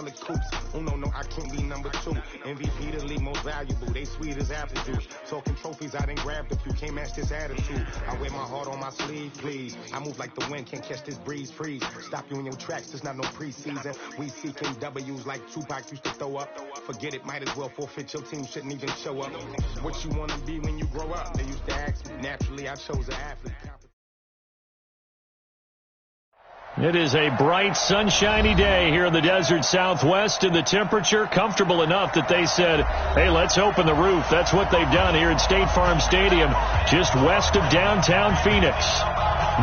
the coops. Oh, no, I can't be number 2. MVP the league most valuable. They sweet as apple juice. Talking trophies, I done grabbed a few. Can't match this attitude. I wear my heart on my sleeve, please. I move like the wind, can't catch this breeze, freeze. Stop you in your tracks, there's not no preseason. We seeking W's like Tupac used to throw up. Forget it, might as well forfeit. Your team shouldn't even show up. What you want to be when you grow up? They used to ask me. Naturally, I chose an athlete. It is a bright, sunshiny day here in the desert Southwest, and the temperature comfortable enough that they said, hey, let's open the roof. That's what they've done here at State Farm Stadium, just west of downtown Phoenix.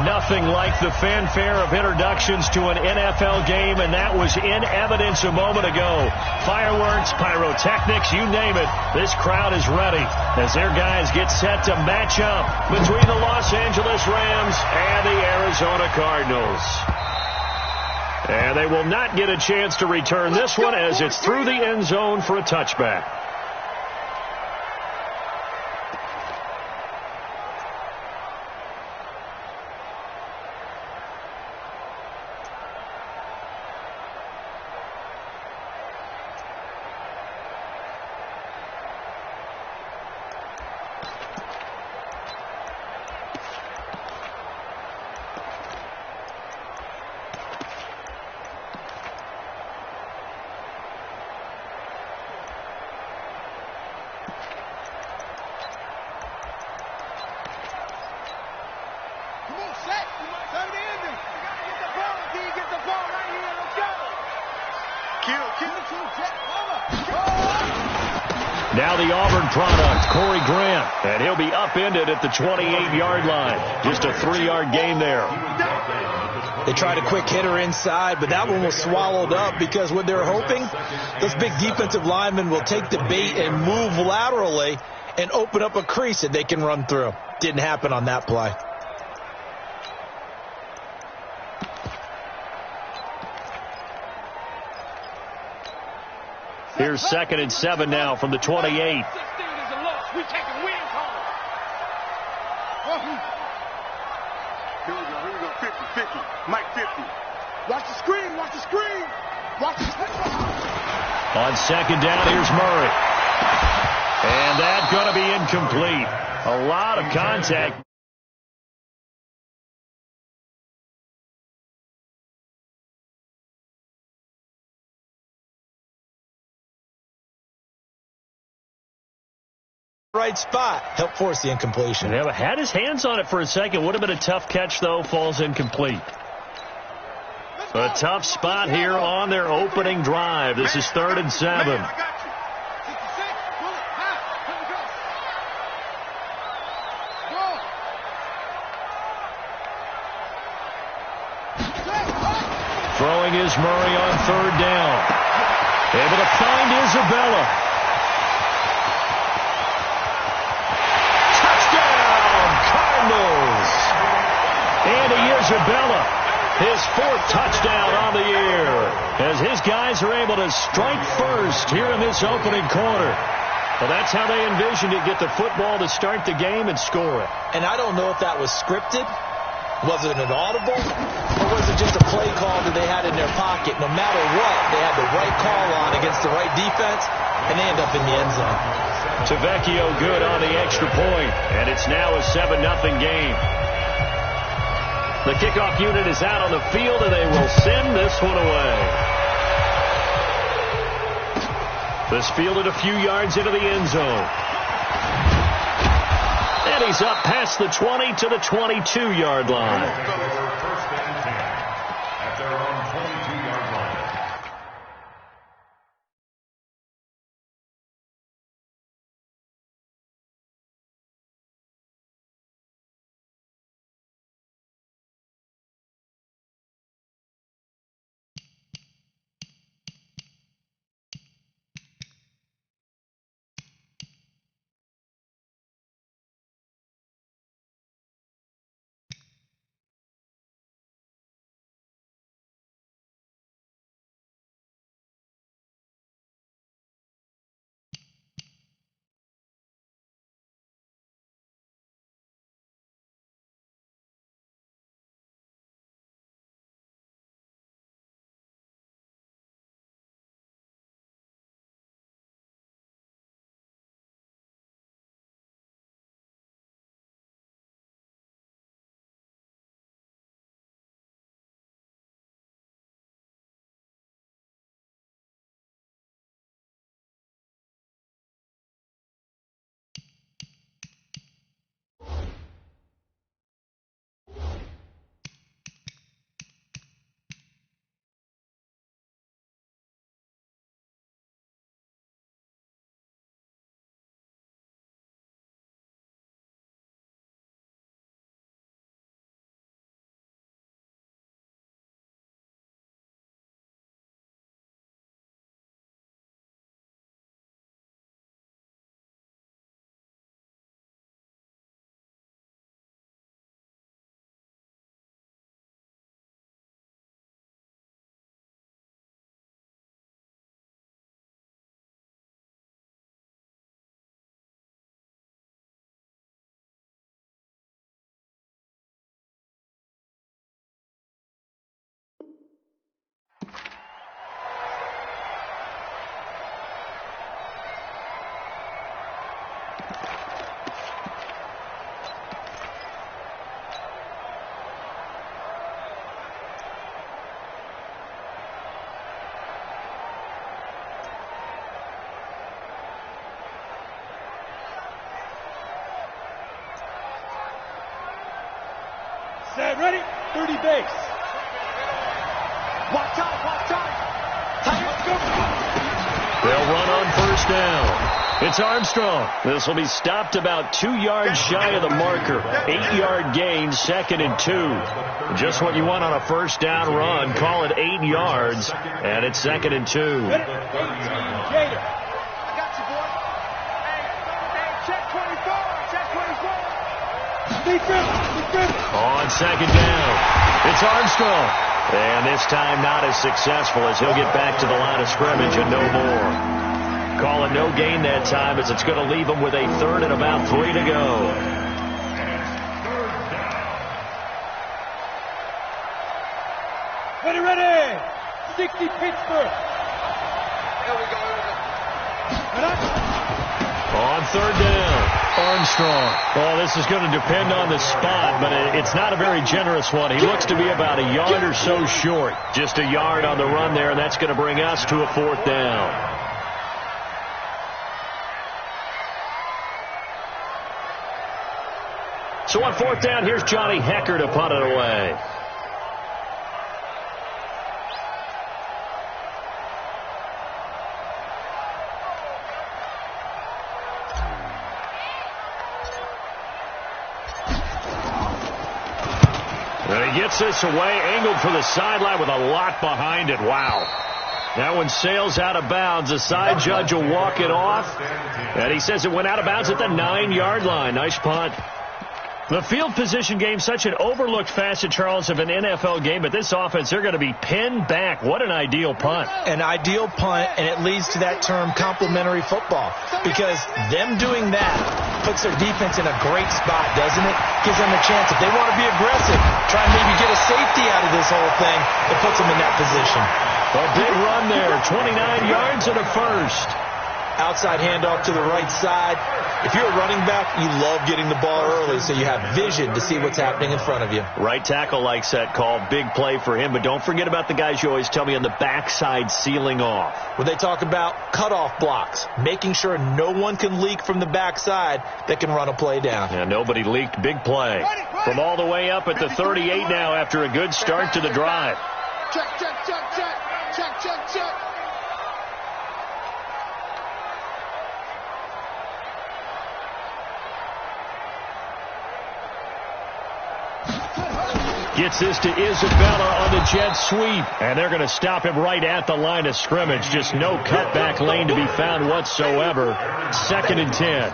Nothing like the fanfare of introductions to an NFL game, and that was in evidence a moment ago. Fireworks, pyrotechnics, you name it. This crowd is ready as their guys get set to match up between the Los Angeles Rams and the Arizona Cardinals. And they will not get a chance to return this one as it's through the end zone for a touchback. Now the Auburn product, Corey Grant, and he'll be upended at the 28-yard line. Just a 3-yard gain there. They tried a quick hitter inside, but that one was swallowed up because what they're hoping, those big defensive linemen will take the bait and move laterally and open up a crease that they can run through. Didn't happen on that play. Here's 2nd and 7 now from the 28. We taking win call. Here we go. 50. Mike 50. Watch the screen. Watch the screen. On 2nd down, here's Murray. And that's going to be incomplete. A lot of contact. Right spot. Help force the incompletion. Yeah, had his hands on it for a second. Would have been a tough catch, though. Falls incomplete. A tough spot here on their opening drive. This is 3rd and 7. Throwing is Murray on 3rd down. Able to find Isabella. Andy Isabella, his 4th touchdown on the year, as his guys are able to strike first here in this opening quarter. Well, that's how they envisioned it, get the football to start the game and score it. And I don't know if that was scripted. Was it an audible? Or was it just a play call that they had in their pocket? No matter what, they had the right call on against the right defense, and they end up in the end zone. Tavecchio good on the extra point, and it's now a 7-0 game. The kickoff unit is out on the field, and they will send this one away. This fielded a few yards into the end zone. And he's up past the 20 to the 22-yard line. Set, ready? 30 base. Watch out, watch out. Let's go. They'll run on first down. It's Armstrong. This will be stopped about 2 yards shy of the marker. 8-yard gain, 2nd and 2. Just what you want on a first down run. Call it 8 yards, and it's 2nd and 2. 18, Gator. I got you, boy. Hey, check 24, check 24. On 2nd down, it's Armstrong. And this time not as successful as he'll get back to the line of scrimmage and no more. Call it no gain that time as it's going to leave him with a 3rd and about 3 to go. Ready. 60 Pittsburgh. There we go. On 3rd down, Armstrong. Well, this is going to depend on the spot, but it's not a very generous one. He looks to be about a yard or so short. Just a yard on the run there, and that's going to bring us to a 4th down. So on 4th down, here's Johnny Hekker to punt it away. And he gets this away, angled for the sideline with a lot behind it. Wow. That one sails out of bounds. The side judge will walk it off. And he says it went out of bounds at the 9-yard line. Nice punt. The field position game, such an overlooked facet, Charles, of an NFL game. But this offense, they're going to be pinned back. What an ideal punt. An ideal punt, and it leads to that term complementary football. Because them doing that puts their defense in a great spot, doesn't it? Gives them a chance. If they want to be aggressive, try and maybe get a safety out of this whole thing, it puts them in that position. A big run there, 29 yards and a first. Outside handoff to the right side. If you're a running back, you love getting the ball early so you have vision to see what's happening in front of you. Right tackle likes that call. Big play for him. But don't forget about the guys you always tell me on the backside sealing off. When they talk about cutoff blocks, making sure no one can leak from the backside that can run a play down. Yeah, nobody leaked. Big play. From all the way up at the 38 now after a good start to the drive. Check. Gets this to Isabella on the jet sweep. And they're going to stop him right at the line of scrimmage. Just no cutback lane to be found whatsoever. 2nd and 10.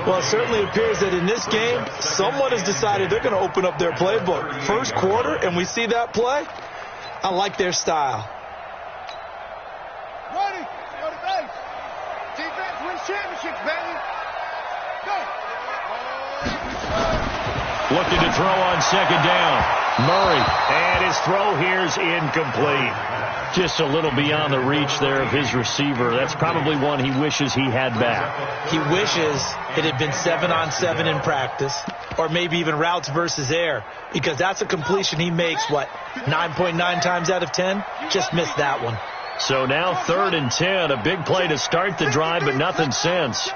Well, it certainly appears that in this game, someone has decided they're going to open up their playbook. First quarter, and we see that play. I like their style. Ready. Go to base. Defense wins championships, baby. Go. Looking to throw on 2nd down. Murray. And his throw here's incomplete. Just a little beyond the reach there of his receiver. That's probably one he wishes he had back. He wishes it had been 7-on-7 in practice, or maybe even routes versus air, because that's a completion he makes, 9.9 times out of 10? Just missed that one. So now 3rd and 10. A big play to start the drive, but nothing since.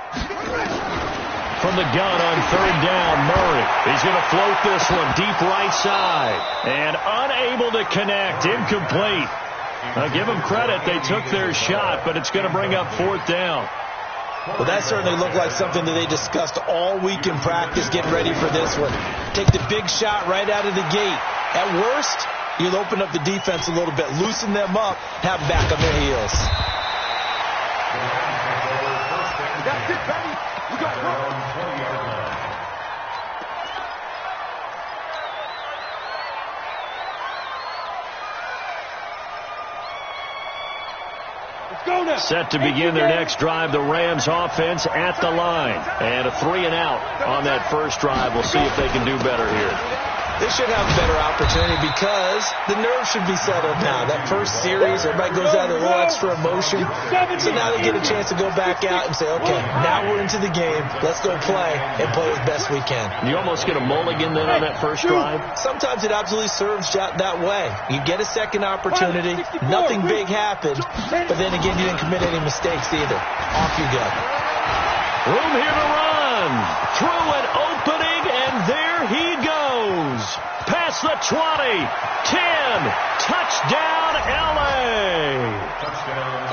From the gun on 3rd down, Murray. He's going to float this one deep right side. And unable to connect. Incomplete. Now give them credit. They took their shot, but it's going to bring up 4th down. Well, that certainly looked like something that they discussed all week in practice, getting ready for this one. Take the big shot right out of the gate. At worst, you'll open up the defense a little bit, loosen them up, have them back on their heels. That's it, baby. We got one. Set to begin their next drive, the Rams offense at the line. And a 3 and out on that first drive. We'll see if they can do better here. They should have a better opportunity because the nerves should be settled now. That first series, everybody goes out with a little extra emotion. So now they get a chance to go back out and say, okay, now we're into the game. Let's go play and play as best we can. You almost get a mulligan then on that first drive? Sometimes it absolutely serves that way. You get a second opportunity. Nothing big happened. But then again, you didn't commit any mistakes either. Off you go. Room here to run. Through an opening, and there he goes. Past the 20. 10. Touchdown, L.A.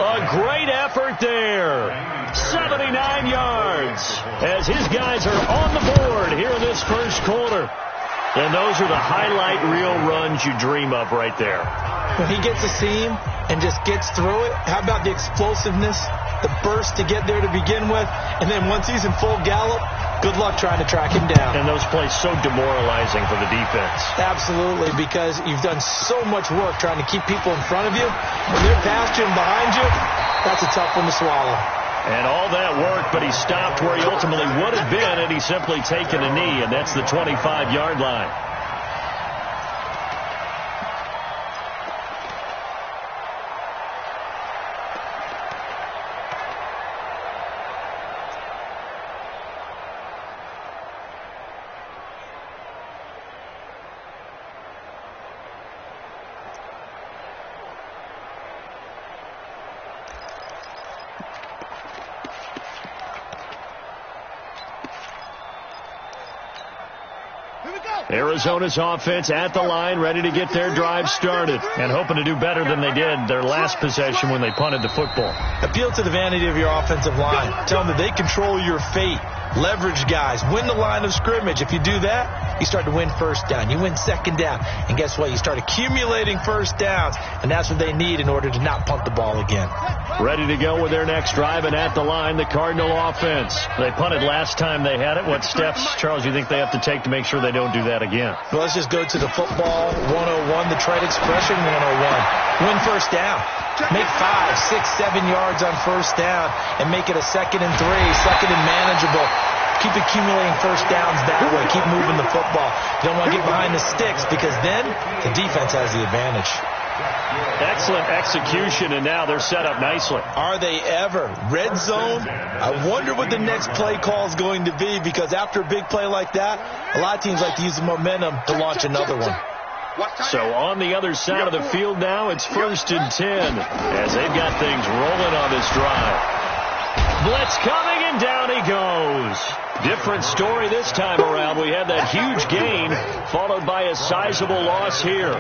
A great effort there. 79 yards as his guys are on the board here in this first quarter. And those are the highlight reel runs you dream of right there. When he gets a seam and just gets through it, how about the explosiveness, the burst to get there to begin with, and then once he's in full gallop, good luck trying to track him down. And those plays so demoralizing for the defense. Absolutely, because you've done so much work trying to keep people in front of you. When they're past you and behind you, that's a tough one to swallow. And all that work, but he stopped where he ultimately would have been, and he's simply taken a knee, and that's the 25-yard line. Arizona's offense at the line, ready to get their drive started and hoping to do better than they did their last possession when they punted the football. Appeal to the vanity of your offensive line. Tell them that they control your fate. Leverage guys. Win the line of scrimmage. If you do that, you start to win first down. You win second down. And guess what? You start accumulating first downs, and that's what they need in order to not punt the ball again. Ready to go with their next drive, and at the line, the Cardinal offense. They punted last time they had it. What steps, Charles, you think they have to take to make sure they don't do that again? Well, let's just go to the football 101, the trade expression 101. Win first down. Make 5, 6, 7 yards on first down and make it a 2nd and 3, second and manageable. Keep accumulating first downs that way. Keep moving the football. You don't want to get behind the sticks because then the defense has the advantage. Excellent execution, and now they're set up nicely. Are they ever? Red zone? I wonder what the next play call is going to be because after a big play like that, a lot of teams like to use the momentum to launch another one. So on the other side of the field now, it's 1st and 10 as they've got things rolling on this drive. Blitz coming, and down he goes. Different story this time around. We had that huge gain followed by a sizable loss here.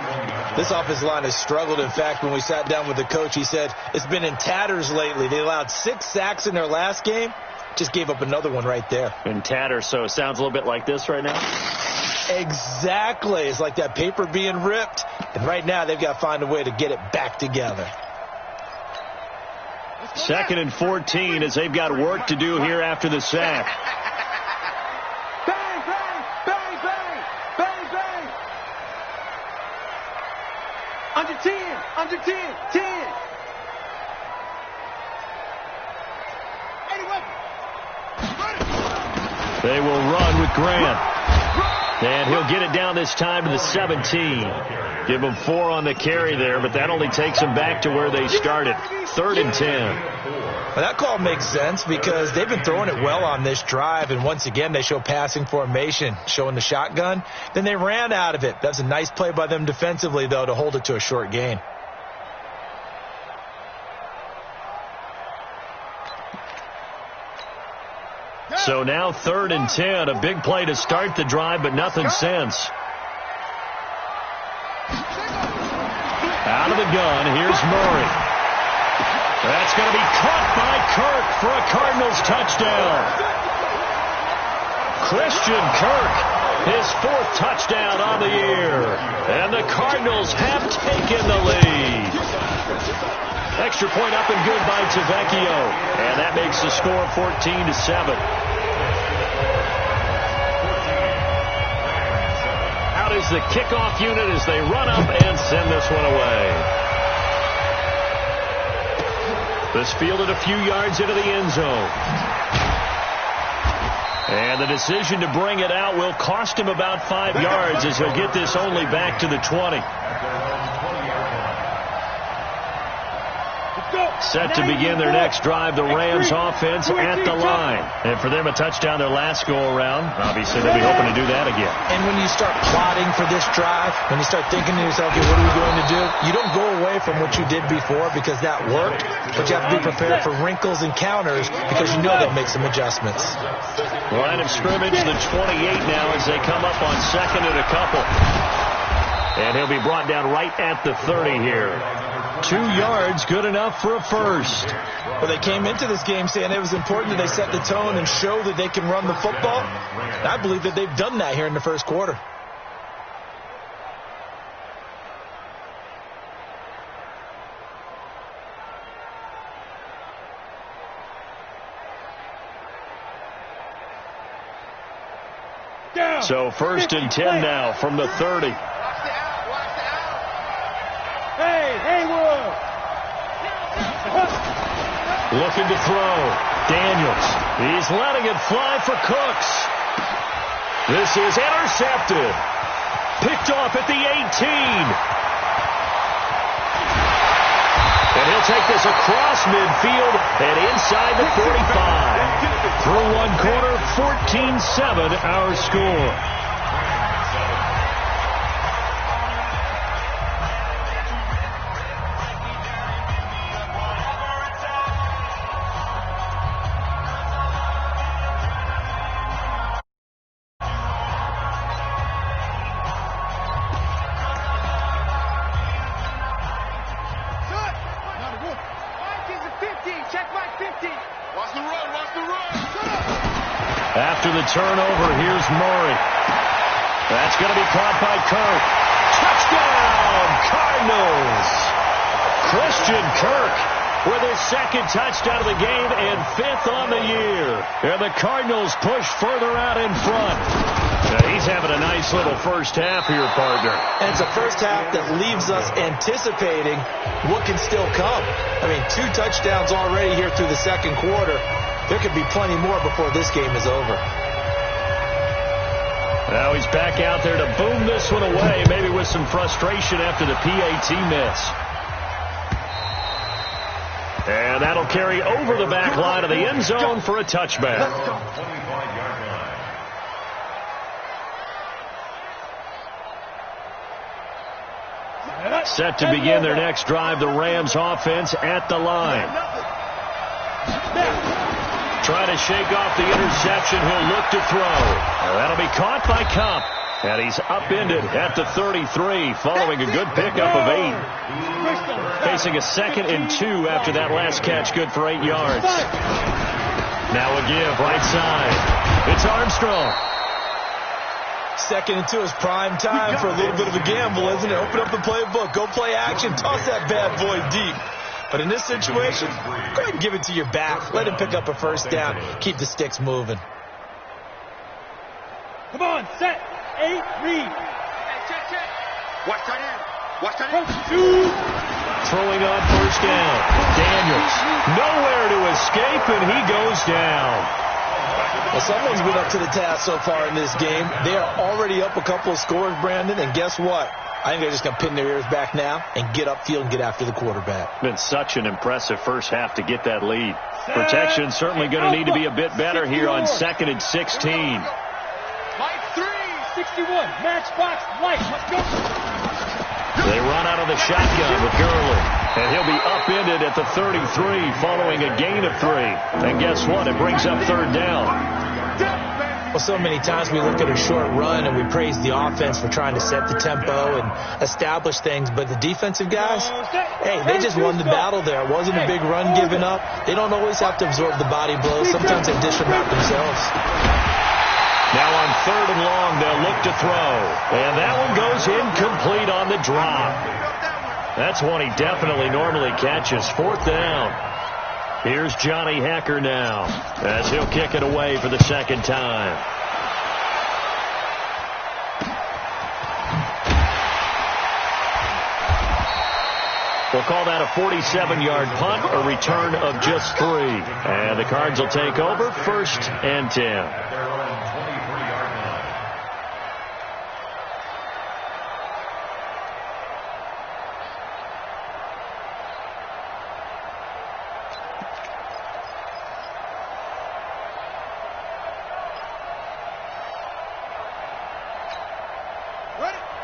This offensive line has struggled. In fact, when we sat down with the coach, he said it's been in tatters lately. They allowed 6 sacks in their last game. Just gave up another one right there. In tatters, so it sounds a little bit like this right now? Exactly. It's like that paper being ripped. And right now, they've got to find a way to get it back together. 2nd and 14 as they've got work to do here after the sack. Bang, bang, bang, bang, bang, bang. Under 10, under 10, 10. They will run with Grant. And he'll get it down this time to the 17. Give them 4 on the carry there, but that only takes them back to where they started. 3rd and 10. Well, that call makes sense because they've been throwing it well on this drive, and once again they show passing formation, showing the shotgun. Then they ran out of it. That's a nice play by them defensively, though, to hold it to a short gain. So now 3rd and 10, a big play to start the drive, but nothing since. Out of the gun, here's Murray. That's going to be caught by Kirk for a Cardinals touchdown. Christian Kirk, his 4th touchdown on the year. And the Cardinals have taken the lead. Extra point up and good by Tavecchio. And that makes the score 14-7. Out is the kickoff unit as they run up and send this one away. This fielded a few yards into the end zone. And the decision to bring it out will cost him about 5 yards as he'll get this only back to the 20. Set to begin their next drive, the Rams offense at the line. And for them, a touchdown their last go-around. Obviously, they'll be hoping to do that again. And when you start plotting for this drive, when you start thinking to yourself, okay, what are we going to do? You don't go away from what you did before because that worked, but you have to be prepared for wrinkles and counters because you know they'll make some adjustments. Line of scrimmage, the 28 now as they come up on second and a couple. And he'll be brought down right at the 30 here. 2 yards, good enough for a first. Well, they came into this game saying it was important that they set the tone and show that they can run the football. And I believe that they've done that here in the first quarter. So 1st and 10 now from the 30. Hey, Haywood! Looking to throw. Daniels. He's letting it fly for Cooks. This is intercepted. Picked off at the 18. And he'll take this across midfield and inside the 45. Through one quarter, 14-7 our score. After the turnover, here's Murray. That's going to be caught by Kirk. Touchdown, Cardinals! Christian Kirk with his second touchdown of the game and 5th on the year. And the Cardinals push further out in front. Now he's having a nice little first half here, partner. And it's a first half that leaves us anticipating what can still come. I mean, 2 touchdowns already here through the second quarter. There could be plenty more before this game is over. Now he's back out there to boom this one away, maybe with some frustration after the PAT miss. And that'll carry over the back line of the end zone for a touchback. Set to begin their next drive, the Rams offense at the line. Trying to shake off the interception. He'll look to throw. Now that'll be caught by Kupp. And he's upended at the 33 following a good pickup of 8. Facing a 2nd and 2 after that last catch, good for 8 yards. Now a give right side. It's Armstrong. 2nd and 2 is prime time for a little bit of a gamble, isn't it? Open up the playbook. Go play action. Toss that bad boy deep. But in this situation, go ahead and give it to your back. Let him pick up a first down. Keep the sticks moving. Come on, set. 8, read. Hey, check. Watch that in. Watch that in. Throwing on first down. Daniels. Nowhere to escape, and he goes down. Well, someone's been up to the task so far in this game. They are already up a couple of scores, Brandon, and guess what? I think they're just going to pin their ears back now and get upfield and get after the quarterback. Been such an impressive first half to get that lead. Protection certainly going to need to be a bit better here on 2nd and 16. Light 3, 61, matchbox, light, let's go. They run out of the shotgun with Gurley. And he'll be upended at the 33 following a gain of 3. And guess what? It brings up 3rd down. Well, so many times we look at a short run and we praise the offense for trying to set the tempo and establish things, but the defensive guys, hey, they just won the battle there. It wasn't a big run given up. They don't always have to absorb the body blows. Sometimes they dish them out themselves. Now on 3rd and long, they'll look to throw. And that one goes incomplete on the drop. That's one he definitely normally catches. 4th down. Here's Johnny Hekker now as he'll kick it away for the 2nd time. We'll call that a 47-yard punt, a return of just 3. And the Cards will take over, 1st and 10.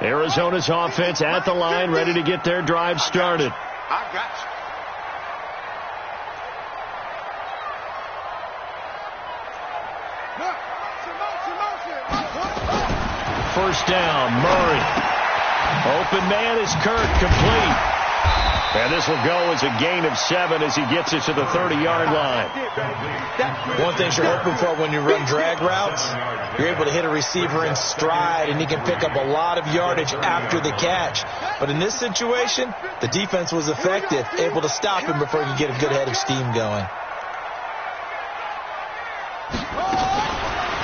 Arizona's offense at the line, ready to get their drive started. I got you. First down, Murray. Open man is Kirk, complete. And this will go as a gain of 7 as he gets it to the 30-yard line. One thing you're hoping for when you run drag routes, you're able to hit a receiver in stride, and he can pick up a lot of yardage after the catch. But in this situation, the defense was effective, able to stop him before he could get a good head of steam going.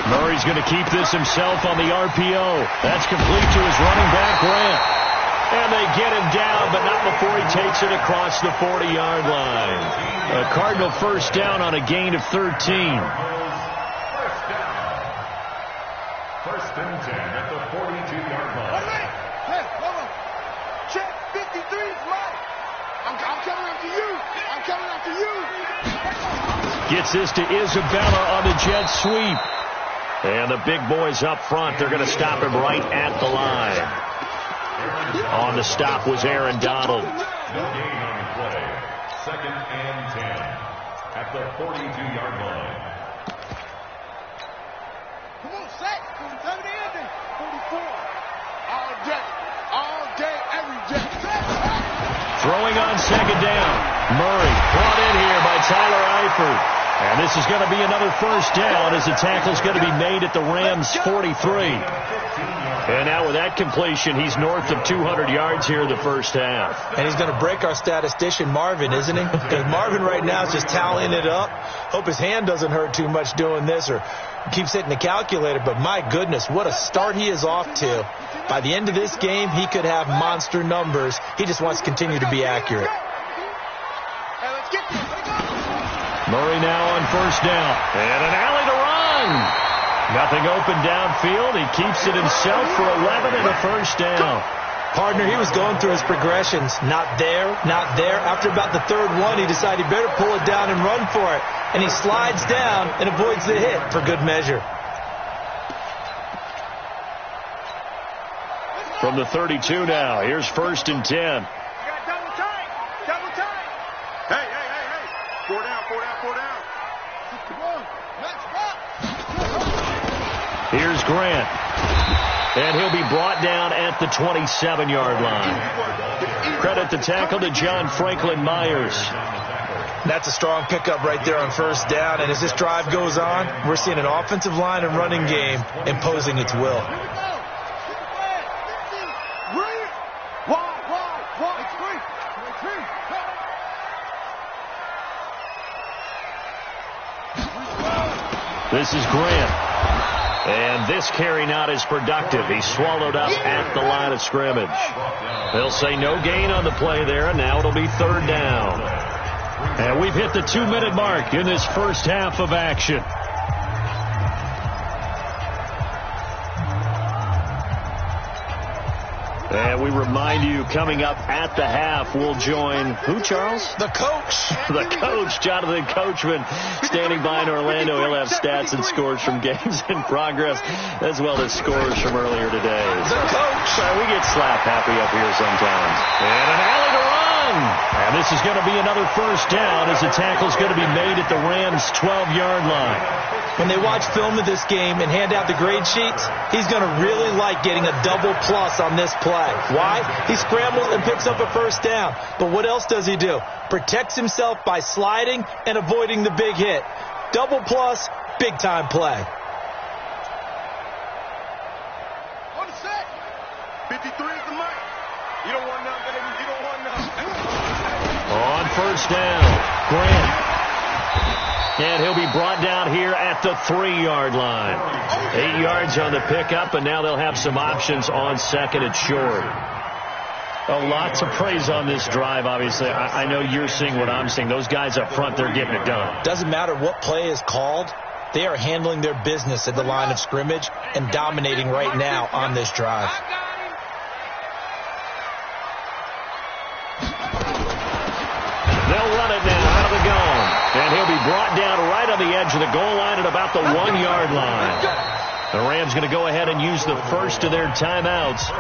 Murray's going to keep this himself on the RPO. That's complete to his running back, Grant. And they get him down, but not before he takes it across the 40-yard line. A Cardinal first down on a gain of 13. First and 10 at the 42-yard line. Hey, hold on. Check 53 is right. I'm coming after you. I'm coming after you. Gets this to Isabella on the jet sweep. And the big boys up front, they're going to stop him right at the line. On the stop was Aaron Donald. No gain on the play. 2nd and 10 at the 42-yard line. Come on, Zach. Tell me the ending. 44. All day, every day. Throwing on 2nd down. Murray brought in here by Tyler Eifert. And this is going to be another first down as the tackle's going to be made at the Rams' 43. And now with that completion, he's north of 200 yards here in the first half. And he's going to break our statistician, Marvin, isn't he? Because Marvin right now is just tallying it up. Hope his hand doesn't hurt too much doing this or keeps hitting the calculator. But my goodness, what a start he is off to. By the end of this game, he could have monster numbers. He just wants to continue to be accurate. Murray now on first down. And an alley to run. Nothing open downfield. He keeps it himself for 11 and a first down. Partner, he was going through his progressions. Not there, not there. After about the 3rd one, he decided he better pull it down and run for it. And he slides down and avoids the hit for good measure. From the 32 now, here's 1st and 10. You got double tight. Double tight. Hey. 4 down. Come on. Let's rock. Here's Grant. And he'll be brought down at the 27-yard line. Credit the tackle to John Franklin Myers. That's a strong pickup right there on first down. And as this drive goes on, we're seeing an offensive line and running game imposing its will. This is Grant. And this carry not as productive. He's swallowed up at the line of scrimmage. They'll say no gain on the play there, and now it'll be 3rd down. And we've hit the 2-minute mark in this first half of action. And we remind you, coming up at the half, we'll join who, Charles? The coach. The coach, Jonathan Coachman, standing by in Orlando. He'll have stats and scores from games in progress, as well as scores from earlier today. The coach. We get slap happy up here sometimes. And an alley to run. And this is going to be another first down as the tackle's going to be made at the Rams' 12-yard line. When they watch film of this game and hand out the grade sheets, he's going to really like getting a double plus on this play. Why? He scrambles and picks up a first down. But what else does he do? Protects himself by sliding and avoiding the big hit. Double plus, big time play. On the set. 53 is the mic. You don't want nothing, baby. You don't want nothing. On first down, Grant. And he'll be brought down here at the 3-yard line. 8 yards on the pickup, and now they'll have some options on 2nd and short. Oh, lots of praise on this drive, obviously. I know you're seeing what I'm seeing. Those guys up front, they're getting it done. Doesn't matter what play is called. They are handling their business at the line of scrimmage and dominating right now on this drive. They'll run it now out of the gun. And he'll be brought down right on the edge of the goal line at about the 1-yard line. The Rams going to go ahead and use the first of their timeouts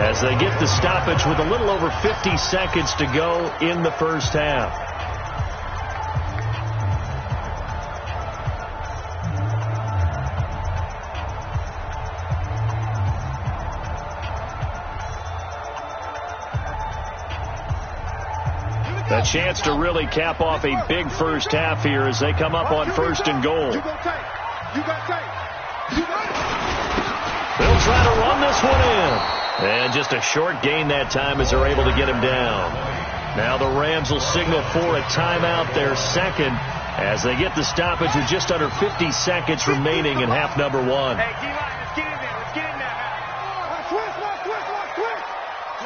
as they get the stoppage with a little over 50 seconds to go in the first half. A chance to really cap off a big first half here as they come up on 1st and goal. They'll try to run this one in. And just a short gain that time as they're able to get him down. Now the Rams will signal for a timeout, their second, as they get the stoppage with just under 50 seconds remaining in half number 1. Hey, D-line, let's get in there. Let's get in there now. Switch.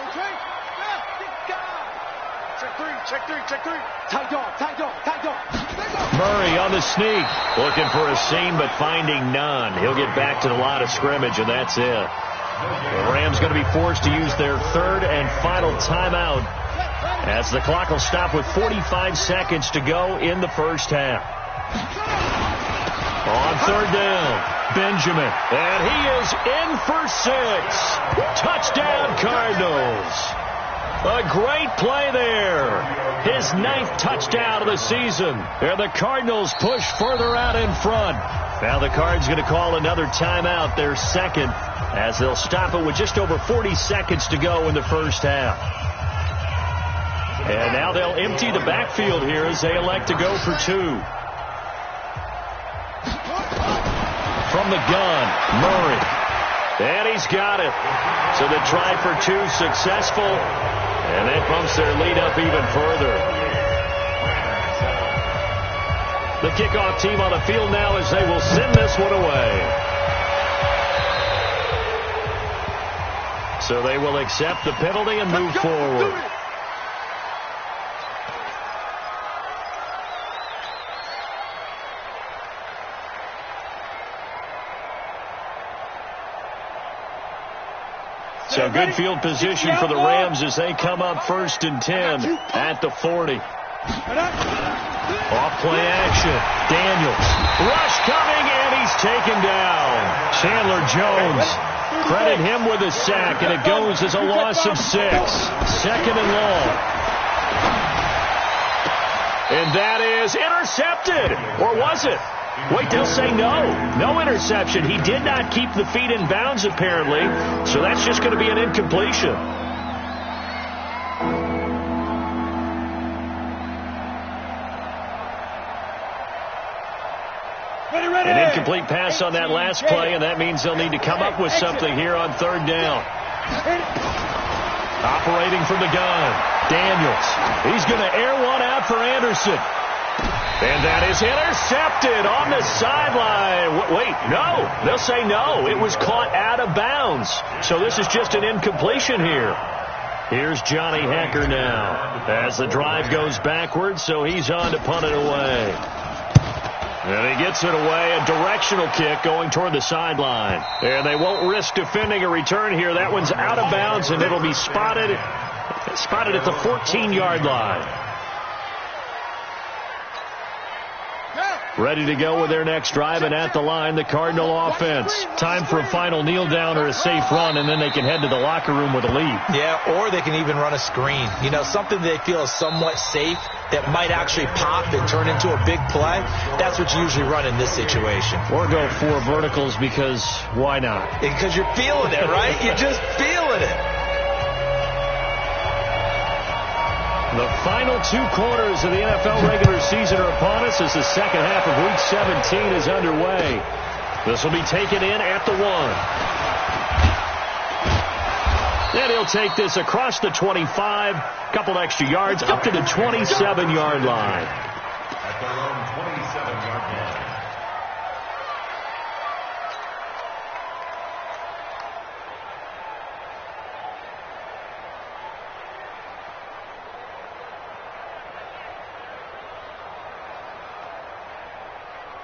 Okay. Check three. Tight dog. Murray on the sneak, looking for a seam but finding none. He'll get back to the line of scrimmage, and that's it. The Rams going to be forced to use their third and final timeout as the clock will stop with 45 seconds to go in the first half. On 3rd down, Benjamin, and he is in for 6. Touchdown, Cardinals. A great play there. His 9th touchdown of the season. And the Cardinals push further out in front. Now the Cards going to call another timeout, their second, as they'll stop it with just over 40 seconds to go in the first half. And now they'll empty the backfield here as they elect to go for 2. From the gun, Murray. And he's got it. So the try for 2 successful. And that bumps their lead up even further. The kickoff team on the field now as they will send this one away. So they will accept the penalty and move forward. So good field position for the Rams as they come up 1st and 10 at the 40. Off play action. Daniels. Rush coming, and he's taken down. Chandler Jones. Credit him with a sack, and it goes as a loss of 6. 2nd and long. And that is intercepted. Or was it? Wait, they'll say no. No interception. He did not keep the feet in bounds, apparently. So that's just going to be an incompletion. An incomplete pass on that last play, and that means they'll need to come up with something here on 3rd down. Operating from the gun, Daniels. He's going to air one out for Anderson. And that is intercepted on the sideline. Wait, no. They'll say no. It was caught out of bounds. So this is just an incompletion here. Here's Johnny Hekker now as the drive goes backwards, so he's on to punt it away. And he gets it away, a directional kick going toward the sideline. And they won't risk defending a return here. That one's out of bounds, and it'll be spotted at the 14-yard line. Ready to go with their next drive, and at the line, the Cardinal offense. Time for a final kneel down or a safe run, and then they can head to the locker room with a lead. Yeah, or they can even run a screen. You know, something they feel is somewhat safe that might actually pop and turn into a big play. That's what you usually run in this situation. Or go 4 verticals because why not? Because you're feeling it, right? You're just feeling it. The final 2 quarters of the NFL regular season are upon us as the second half of Week 17 is underway. This will be taken in at the 1. And he'll take this across the 25, couple extra yards, up to the 27-yard line. At their own 27-yard line.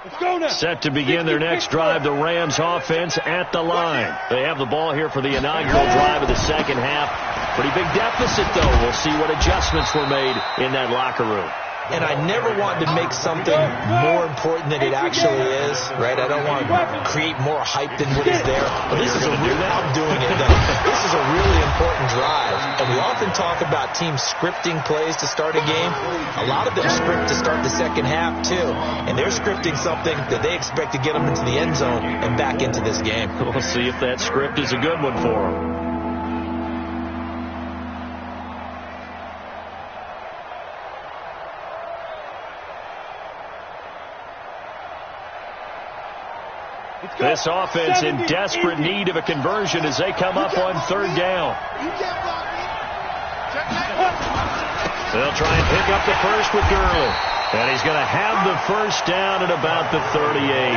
Let's go now. Set to begin their next drive, the Rams offense at the line. They have the ball here for the inaugural drive of the second half. Pretty big deficit, though. We'll see what adjustments were made in that locker room. And I never want to make something more important than it actually is, right? I don't want to create more hype than what is there. But this is a real, I'm doing it though. This is a really important drive. And we often talk about teams scripting plays to start a game. A lot of them script to start the second half too. And they're scripting something that they expect to get them into the end zone and back into this game. We'll see if that script is a good one for them. This offense in desperate need of a conversion as they come up on third down. They'll try and pick up the first with Gurley. And he's going to have the first down at about the 38.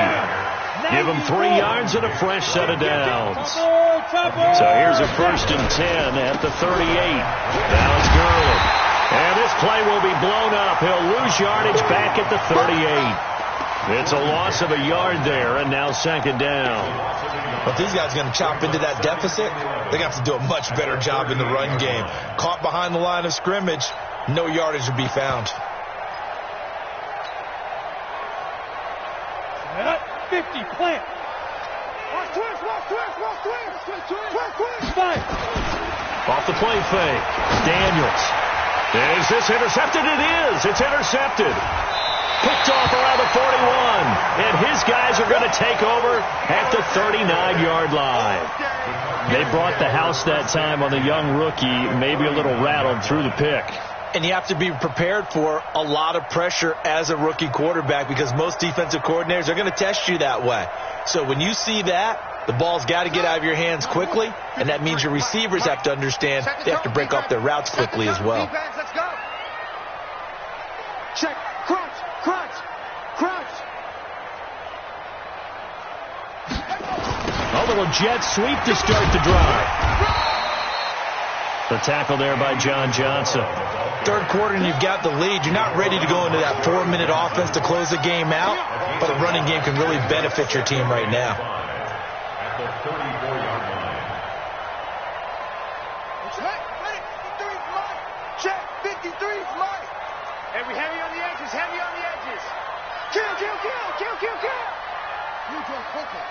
Give him 3 yards and a fresh set of downs. So here's a 1st and 10 at the 38. Now it's Gurley. And this play will be blown up. He'll lose yardage back at the 38. It's a loss of a yard there, and now second down. But these guys are going to chop into that deficit. They're going to have to do a much better job in the run game. Caught behind the line of scrimmage, no yardage will be found. 50, plant. Watch twist, watch twist, watch twist. Twist, twist. Fine. Off the play fake. Daniels. Is this intercepted? It is. It's intercepted. Picked off around the 41. And his guys are going to take over at the 39-yard line. They brought the house that time on the young rookie, maybe a little rattled through the pick. And you have to be prepared for a lot of pressure as a rookie quarterback because most defensive coordinators are going to test you that way. So when you see that, the ball's got to get out of your hands quickly, and that means your receivers have to understand they have to break off their routes quickly as well. Let's go. Check. Crunch. Crunch. Crunch. A little jet sweep to start the drive. The tackle there by John Johnson. Third quarter and you've got the lead. You're not ready to go into that 4-minute offense to close the game out, but a running game can really benefit your team right now. At the 34-yard line. Check. 53 is mine. Heavy on the edges, heavy on the edges. Kill. You just focus.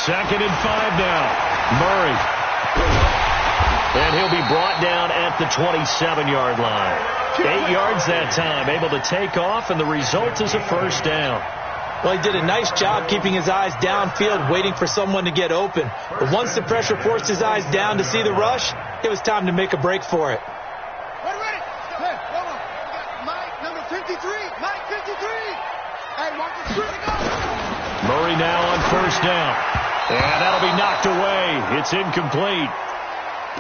2nd and 5 now. Murray. And he'll be brought down at the 27-yard line. 8 yards that time, able to take off, and the result is a first down. Well, he did a nice job keeping his eyes downfield, waiting for someone to get open. But once the pressure forced his eyes down to see the rush, it was time to make a break for it. Ready? Hey, hold on. Mike, number 53. Mike, 53. Hey, watch the screen. Murray now on first down. And that'll be knocked away. It's incomplete.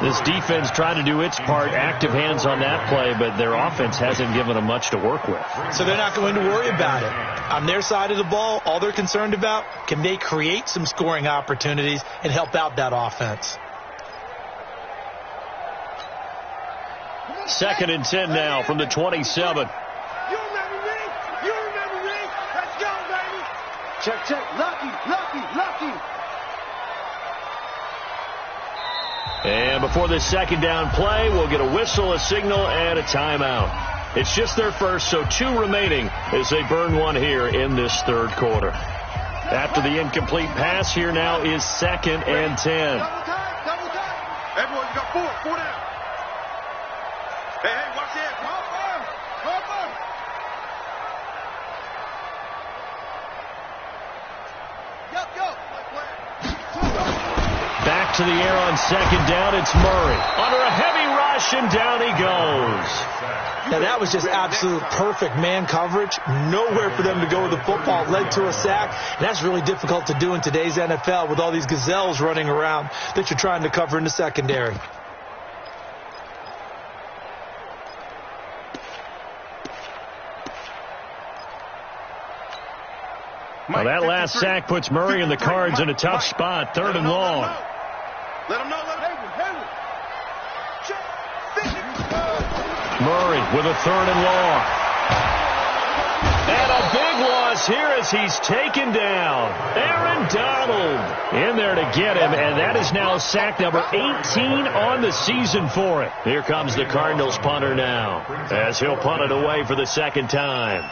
This defense trying to do its part, active hands on that play, but their offense hasn't given them much to work with. So they're not going to worry about it. On their side of the ball, all they're concerned about, can they create some scoring opportunities and help out that offense? 2nd and 10 now from the 27. You remember me? Let's go, baby. Check. Lucky. And before this second down play, we'll get a whistle, a signal, and a timeout. It's just their first, so 2 remaining as they burn one here in this third quarter. After the incomplete pass, here now is 2nd and 10. Double time. Everyone, you got 4 down. Hey, watch it. Come on. Go. Back to the air on second down, it's Murray. Under a heavy rush, and down he goes. Now, that was just absolute perfect man coverage. Nowhere for them to go with the football. Led to a sack. And that's really difficult to do in today's NFL with all these gazelles running around that you're trying to cover in the secondary. Well, that last sack puts Murray and the Cards in a tough spot. 3rd and long. Let him know. Murray with a 3rd and long. And a big loss here as he's taken down. Aaron Donald in there to get him, and that is now sack number 18 on the season for him. Here comes the Cardinals punter now as he'll punt it away for the second time.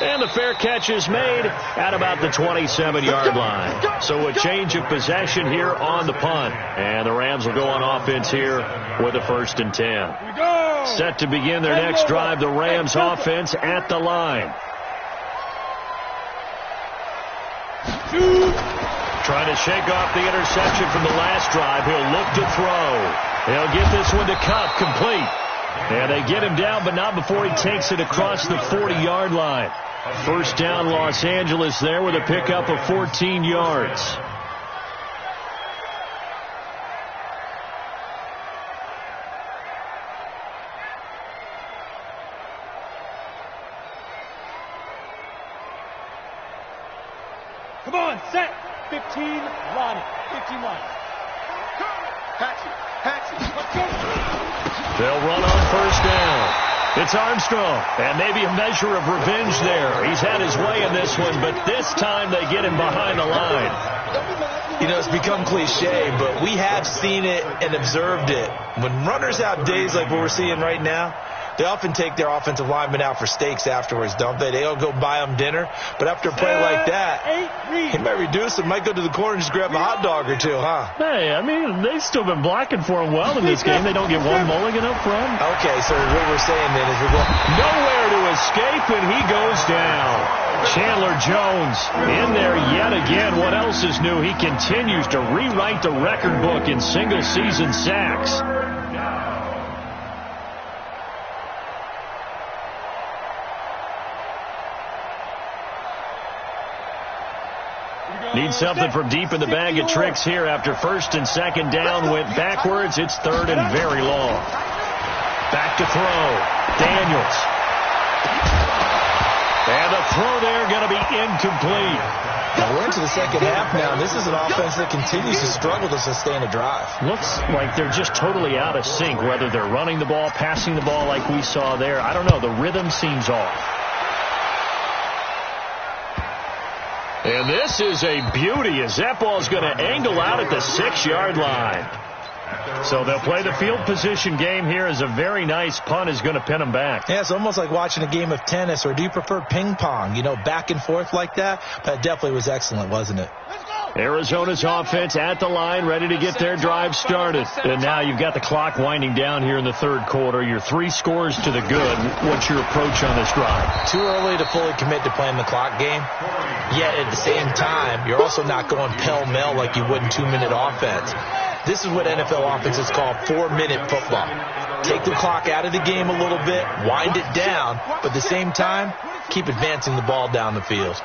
And the fair catch is made at about the 27-yard line. So a change of possession here on the punt. And the Rams will go on offense here with a 1st and 10. Set to begin their next drive, the Rams offense at the line. Trying to shake off the interception from the last drive. He'll look to throw. He'll get this one to Kupp, complete. And they get him down, but not before he takes it across the 40-yard line. First down, Los Angeles there with a pickup of 14 yards. Come on, set. 15, Lonnie. 15 Lonnie. They'll run on first down. It's Armstrong, and maybe a measure of revenge there. He's had his way in this one, but this time they get him behind the line. You know, it's become cliche, but we have seen it and observed it. When runners have days like what we're seeing right now, they often take their offensive linemen out for steaks afterwards, don't they? They all go buy them dinner. But after a play like that, he might reduce it, might go to the corner and just grab a hot dog or two, huh? Hey, I mean, they've still been blocking for him well in this game. They don't get one mulligan up front. Okay, so what we're saying then is we're going nowhere to escape, and he goes down. Chandler Jones in there yet again. What else is new? He continues to rewrite the record book in single-season sacks. Need something from deep in the bag of tricks here after 1st and 2nd down went backwards. It's 3rd and very long. Back to throw. Daniels. And the throw there going to be incomplete. Now we're into the second half now. This is an offense that continues to struggle to sustain a drive. Looks like they're just totally out of sync, whether they're running the ball, passing the ball like we saw there. I don't know. The rhythm seems off. And this is a beauty as that ball's going to angle out at the 6-yard line. So they'll play the field position game here as a very nice punt is going to pin them back. Yeah, it's almost like watching a game of tennis, or do you prefer ping pong? You know, back and forth like that? That definitely was excellent, wasn't it? Arizona's offense at the line, ready to get their drive started. And now you've got the clock winding down here in the 3rd quarter. You're 3 scores to the good. What's your approach on this drive? Too early to fully commit to playing the clock game. Yet at the same time, you're also not going pell-mell like you would in 2-minute offense. This is what NFL offenses call 4-minute football. Take the clock out of the game a little bit, wind it down, but at the same time, keep advancing the ball down the field.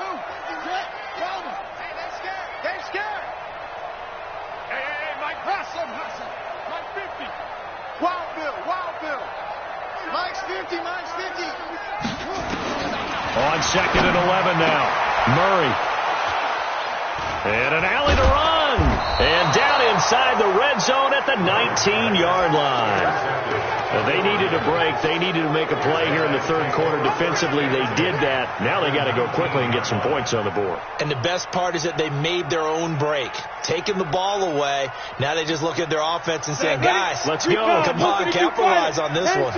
On 2nd and 11 now. Murray. And an alley to run. And down inside the red zone at the 19-yard line. They needed a break. They needed to make a play here in the 3rd quarter defensively. They did that. Now they got to go quickly and get some points on the board. And the best part is that they made their own break. Taking the ball away. Now they just look at their offense and say, guys, let's go. Come on, capitalize on this one.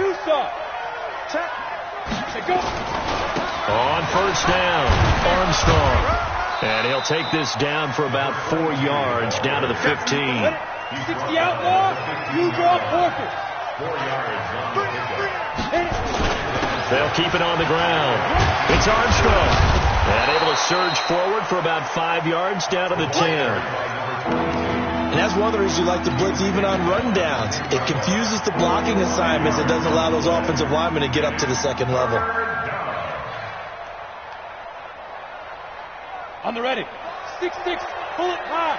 On first down, Armstrong. And he'll take this down for about 4 yards, down to the 15. 60 outlaw, you draw Porter. 4 yards on the pickup. They'll keep it on the ground. It's Armstrong. And able to surge forward for about 5 yards, down to the 10. And that's one of the reasons you like to blitz even on rundowns. It confuses the blocking assignments. It doesn't allow those offensive linemen to get up to the 2nd level. On the ready. 6-6. Pull it high.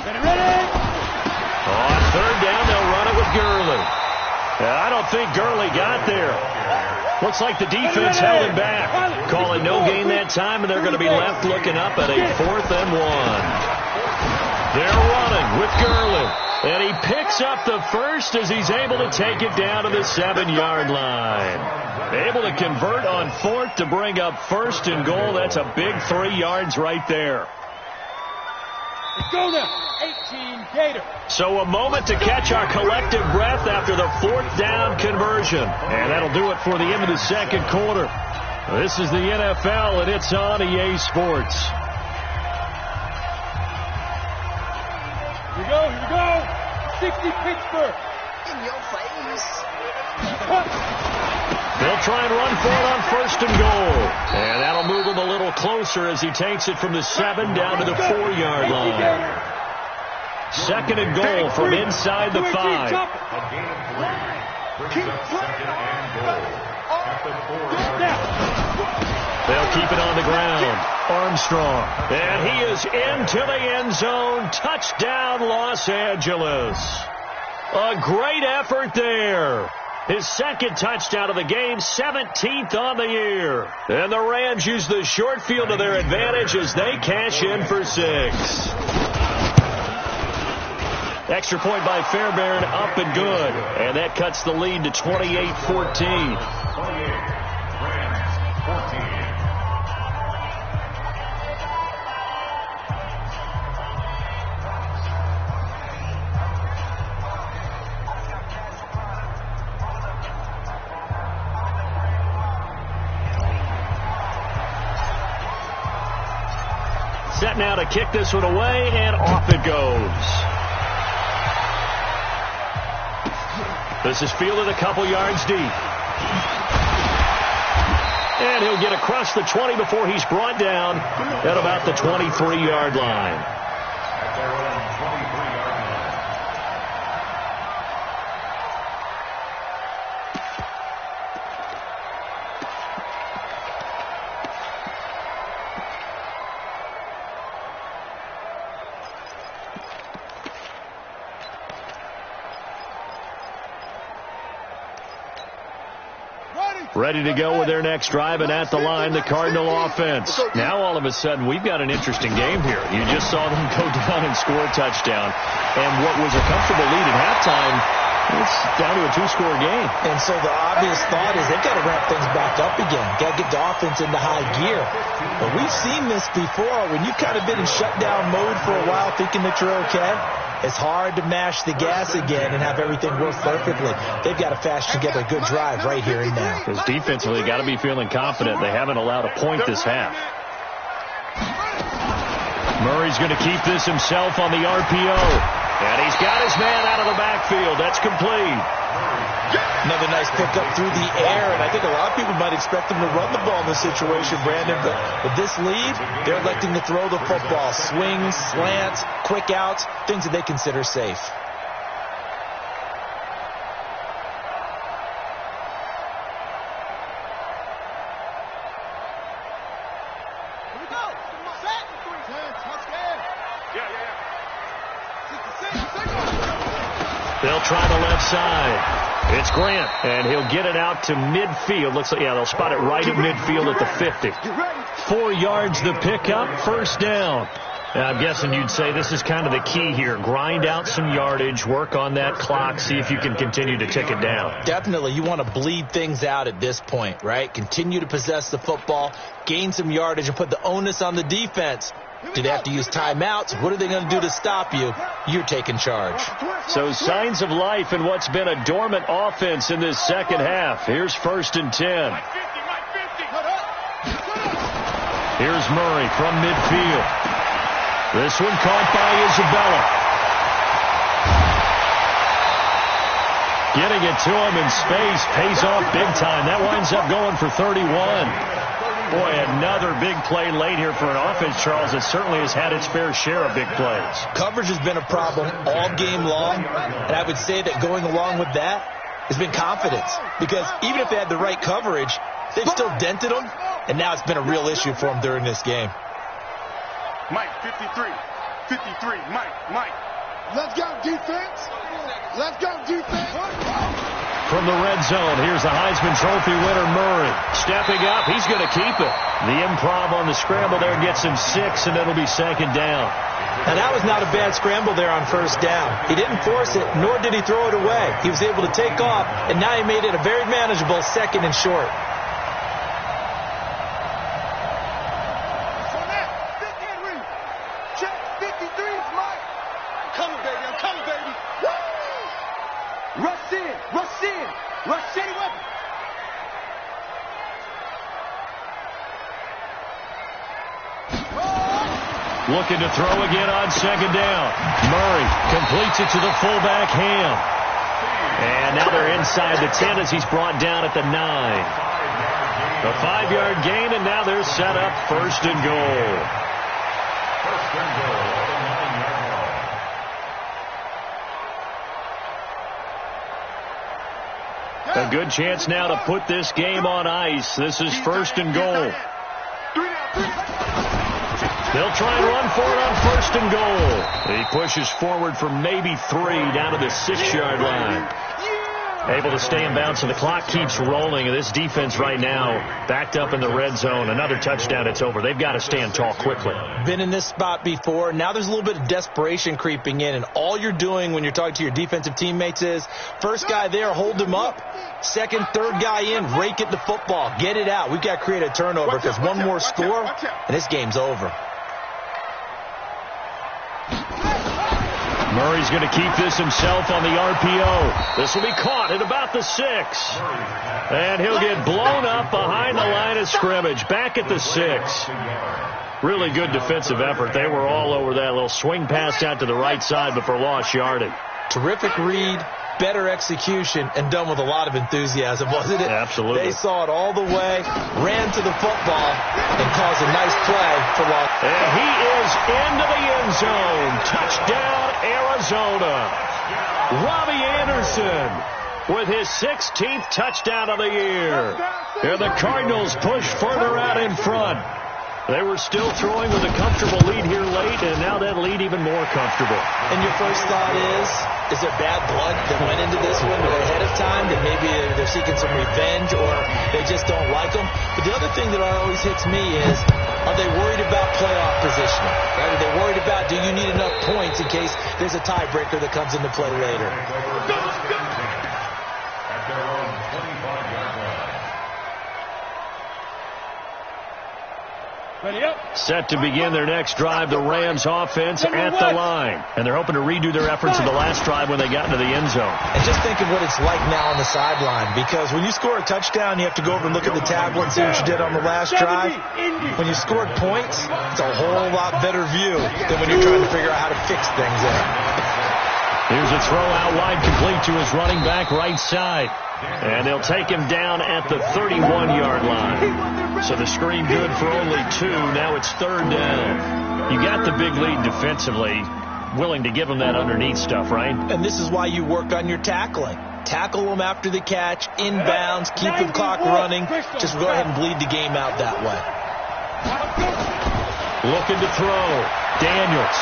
Ready. On 3rd down, they'll run it with Gurley. I don't think Gurley got there. Looks like the defense held him back. Calling no gain that time, and they're going to be left looking up at a 4th and 1. They're running with Gurley. And he picks up the first as he's able to take it down to the 7-yard line. Able to convert on 4th to bring up 1st and goal. That's a big 3 yards right there. Go now. 18 Gator. So a moment to catch our collective breath after the 4th down conversion. And that'll do it for the end of the second quarter. This is the NFL, and it's on EA Sports. Here we go. 60 Pittsburgh. In your face. They'll try and run for it on 1st and goal. And that'll move him a little closer as he takes it from the 7 down to the 4-yard line. 2nd and goal from inside the 5. A gain of 3. Brings up 2nd and goal at the 4-yard line. They'll keep it on the ground. Armstrong. And he is into the end zone. Touchdown, Los Angeles. A great effort there. His 2nd touchdown of the game, 17th on the year. And the Rams use the short field to their advantage as they cash in for 6. Extra point by Fairbairn, up and good. And that cuts the lead to 28-14. 28, Rams 14. Set now to kick this one away, and off it goes. This is fielded a couple yards deep. And he'll get across the 20 before he's brought down at about the 23-yard line. At their own 23-yard line. Ready to go with their next drive, and at the line, the Cardinal offense. Now, all of a sudden, we've got an interesting game here. You just saw them go down and score a touchdown. And what was a comfortable lead at halftime, it's down to a 2-score game. And so the obvious thought is they've got to ramp things back up again. Got to get the offense into high gear. But we've seen this before. When you've kind of been in shutdown mode for a while thinking that you're okay, it's hard to mash the gas again and have everything work perfectly. They've got to fashion together a good drive right here and now. Because defensively, got to be feeling confident. They haven't allowed a point this half. Murray's going to keep this himself on the RPO. And he's got his man out of the backfield. That's complete. Another nice pickup through the air, and I think a lot of people might expect them to run the ball in this situation, Brandon, but with this lead, they're electing to throw the football. Swings, slants, quick outs, things that they consider safe. Here we go. Set. Touchdown. They'll try the left side. It's Grant, and he'll get it out to midfield. Looks like, yeah, they'll spot it right at midfield at the 50. 4 yards the pickup, 1st down. And I'm guessing you'd say this is kind of the key here. Grind out some yardage, work on that clock, see if you can continue to tick it down. Definitely, you want to bleed things out at this point, right? Continue to possess the football, gain some yardage, and put the onus on the defense. Do they have to use timeouts? What are they going to do to stop you? You're taking charge. So signs of life in what's been a dormant offense in this second half. Here's 1st and 10. Here's Murray from midfield. This one caught by Isabella. Getting it to him in space pays off big time. That winds up going for 31. Boy, another big play late here for an offense, Charles, that certainly has had its fair share of big plays. Coverage has been a problem all game long, and I would say that going along with that has been confidence. Because even if they had the right coverage, they've still dented them, and now it's been a real issue for them during this game. Mike, 53. Mike. Let's go, defense. Let's go, defense. from the red zone. Here's the Heisman Trophy winner, Murray. Stepping up, he's going to keep it. The improv on the scramble there gets him 6, and it'll be second down. And that was not a bad scramble there on first down. He didn't force it, nor did he throw it away. He was able to take off, and now he made it a very manageable second and short. Looking to throw again on second down. Murray completes it to the fullback, Ham. And now they're inside the 10 as he's brought down at the 9. A 5-yard gain, and now they're set up first and goal. First and goal at the 9-yard line. A good chance now to put this game on ice. This is first and goal. They'll try and run for it on first and goal. He pushes forward for maybe 3 down to the 6-yard line. Able to stay in bounds, so the clock keeps rolling. And this defense right now backed up in the red zone. Another touchdown, it's over. They've got to stand tall quickly. Been in this spot before. Now there's a little bit of desperation creeping in. And all you're doing when you're talking to your defensive teammates is, first guy there, hold him up. Second, third guy in, rake at the football. Get it out. We've got to create a turnover because one more score, and this game's over. Murray's going to keep this himself on the RPO. This will be caught at about the 6. And he'll get blown up behind the line of scrimmage. Back at the 6. Really good defensive effort. They were all over that little swing pass out to the right side, but for lost yardage. Terrific read, better execution, and done with a lot of enthusiasm, wasn't it? Absolutely. They saw it all the way, ran to the football, and caused a nice play for loss. And he is into the end zone. Touchdown, Arizona. Robbie Anderson with his 16th touchdown of the year. And the Cardinals push further out in front. They were still throwing with a comfortable lead here late, and now that lead even more comfortable. And your first thought is there bad blood that went into this one ahead of time, that maybe they're seeking some revenge or they just don't like them? But the other thing that always hits me is, are they worried about playoff positioning? Right? Are they worried about, do you need enough points in case there's a tiebreaker that comes into play later? At their own 25-yard line. Ready up. Set to begin their next drive, the Rams offense at the line. And they're hoping to redo their efforts in the last drive when they got into the end zone. And just think of what it's like now on the sideline, because when you score a touchdown, you have to go over and look at the tablet and see what you did on the last drive. When you scored points, it's a whole lot better view than when you're trying to figure out how to fix things there. Here's a throw out wide, complete to his running back right side. And they'll take him down at the 31-yard line. So the screen good for only 2. Now it's third down. You got the big lead defensively. Willing to give him that underneath stuff, right? And this is why you work on your tackling. Tackle them after the catch, inbounds, keep the clock running. Just go ahead and bleed the game out that way. Looking to throw. Daniels.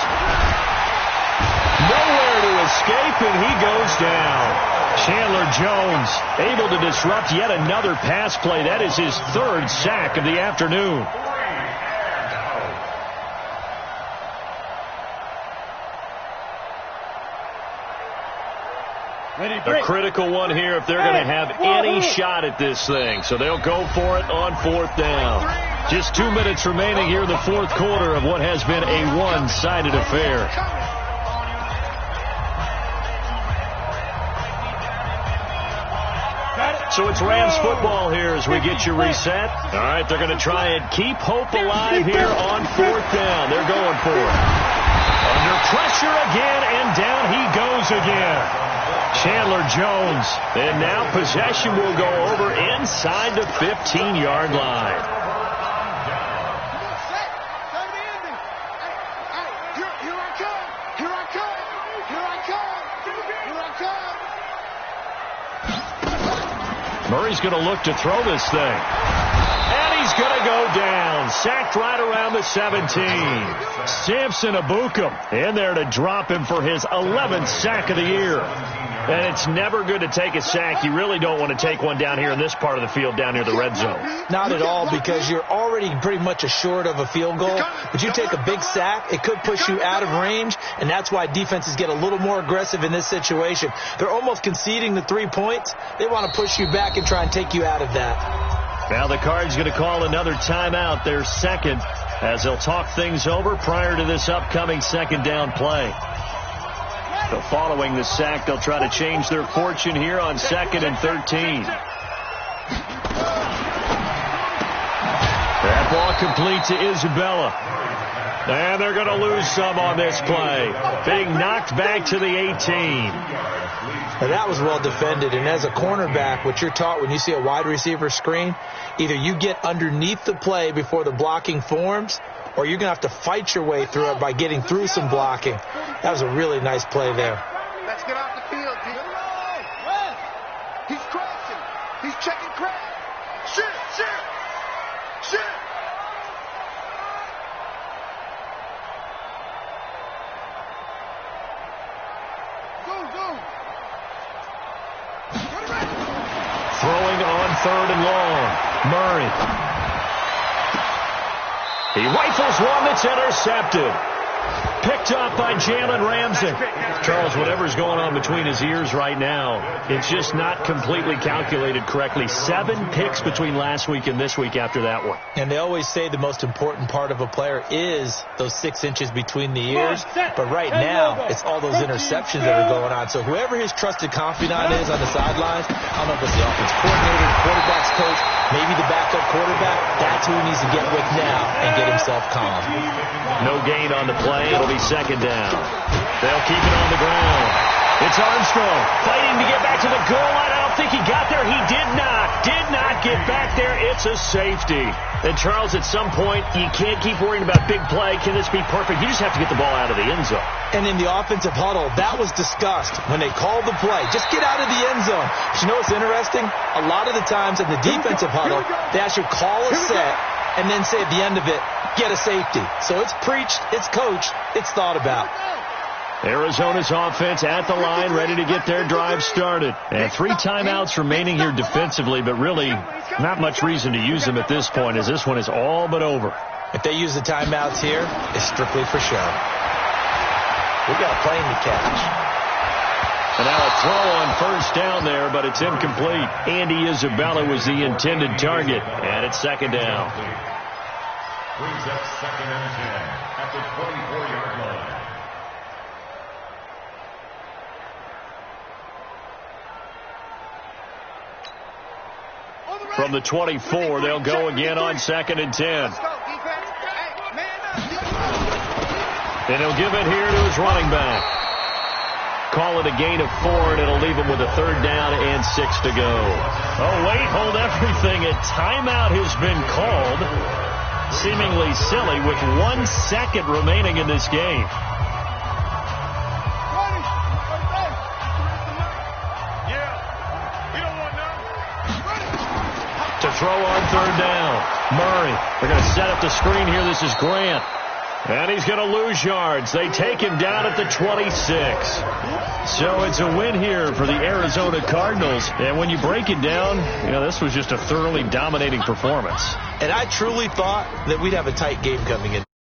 Nowhere to escape, and he goes down. Chandler Jones able to disrupt yet another pass play. That is his 3rd sack of the afternoon. A critical one here if they're going to have any shot at this thing. So they'll go for it on 4th down. Just 2 minutes remaining here in the 4th quarter of what has been a one-sided affair. So it's Rams football here as we get you reset. All right, they're going to try and keep hope alive here on 4th down. They're going for it. Under pressure again, and down he goes again. Chandler Jones. And now possession will go over inside the 15-yard line. Murray's going to look to throw this thing. And he's going to go down. Sacked right around the 17. Samson Ebukam in there to drop him for his 11th sack of the year. And it's never good to take a sack. You really don't want to take one down here in this part of the field, down near the red zone. Not at all, because you're already pretty much assured of a field goal. But you take a big sack, it could push you out of range, and that's why defenses get a little more aggressive in this situation. They're almost conceding the 3 points. They want to push you back and try and take you out of that. Now the Cards going to call another timeout, their second, as they'll talk things over prior to this upcoming second down play. So following the sack, they'll try to change their fortune here on 2nd and 13. That ball complete to Isabella. And they're going to lose some on this play. Being knocked back to the 18. Now that was well defended, and as a cornerback, what you're taught when you see a wide receiver screen, either you get underneath the play before the blocking forms, or you're going to have to fight your way through it by getting through some blocking. That was a really nice play there. Let's get off the field, D. He's crashing. He's checking crash. Shoot. Go. Throwing on 3rd and long. Murray. He rifles one that's intercepted. Picked up by Jalen Ramsey. Charles, whatever's going on between his ears right now, it's just not completely calculated correctly. 7 picks between last week and this week after that one. And they always say the most important part of a player is those 6 inches between the ears. But right now, it's all those interceptions that are going on. So whoever his trusted confidant is on the sidelines, I don't know if it's the offense coordinator, the quarterback's coach, maybe the backup quarterback, that's who he needs to get with now and get himself calm. No gain on the play. It'll be 2nd down. They'll keep it on the ground. It's Armstrong fighting to get back to the goal line. I don't think he got there. He did not get back there. It's a safety. And Charles, at some point, you can't keep worrying about big play. Can this be perfect? You just have to get the ball out of the end zone. And in the offensive huddle, that was discussed when they called the play. Just get out of the end zone. But you know what's interesting? A lot of the times in the defensive huddle, they actually call a set and then say at the end of it, get a safety. So it's preached, it's coached, it's thought about. Arizona's offense at the line, ready to get their drive started. And 3 timeouts remaining here defensively, but really not much reason to use them at this point, as this one is all but over. If they use the timeouts here, it's strictly for show. We got a plane to catch. And now a throw on 1st down there, but it's incomplete. Andy Isabella was the intended target, and it's 2nd down. Brings up 2nd and 10 at the 24-yard line. From the 24, they'll go again on 2nd and 10. And he'll give it here to his running back. Call it a gain of 4, and it'll leave him with a 3rd down and 6 to go. Oh, wait, hold everything. A timeout has been called. Seemingly silly with 1 second remaining in this game. To throw on 3rd down. Murray. They're going to set up the screen here. This is Grant. And he's going to lose yards. They take him down at the 26. So it's a win here for the Arizona Cardinals. And when you break it down, you know, this was just a thoroughly dominating performance. And I truly thought that we'd have a tight game coming in.